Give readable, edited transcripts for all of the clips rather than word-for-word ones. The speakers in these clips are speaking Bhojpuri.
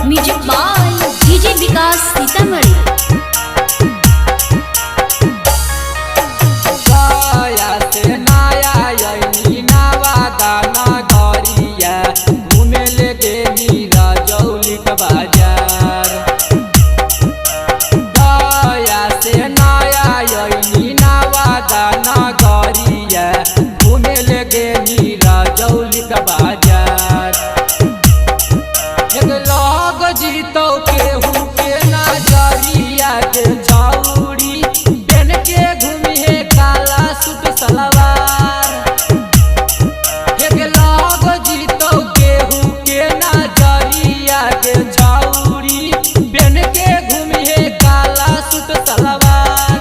म्यूजिक बाय डीजे विकास सीतामढ़ी। जीतो केहू के नजरिया के छौड़ी बन के घूमे काला सूट सलवार। एक लाग जीतो केहू के नजरिया के छौड़ी बन के घूमे काला सूट सलवार।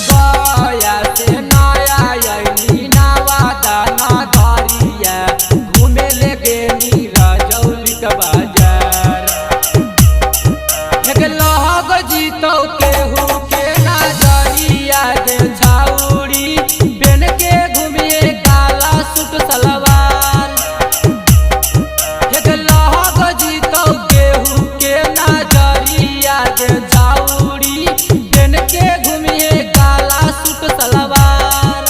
गया से नया यही नवादा नगरिया घूमे लगे बाजार। एक लहग जीतो केहू के नजरिया के छौड़ी बन के घूमे काला सूट सलवार। एक लहग जीतो केहू के नजरिया के छौड़ी बन के घूमे काला सूट सलवार।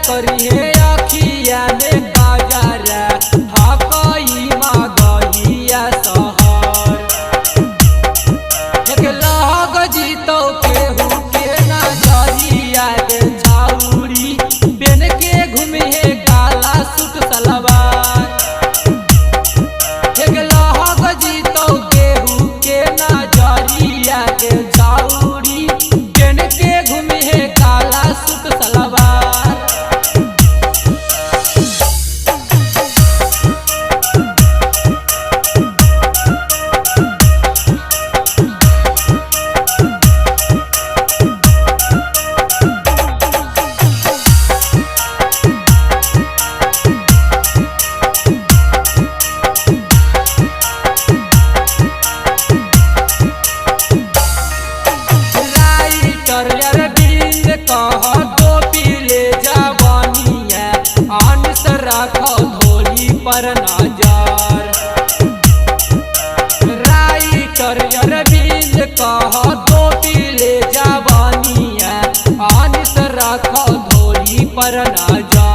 करिए अखिया में बाजारा हकई मगहिया शहर। एक लहग जीतो केहू के नजरिया के छौड़ी बन के घूमे काला सूट सलवार। एक लहग जीतो केहू के नजरिया के छौड़ी बन के घूमे काला सूट सलवार। पर नजर राइटर अरविंद कह दो पीले जवानिया अनिस रख धोरी पर नजर।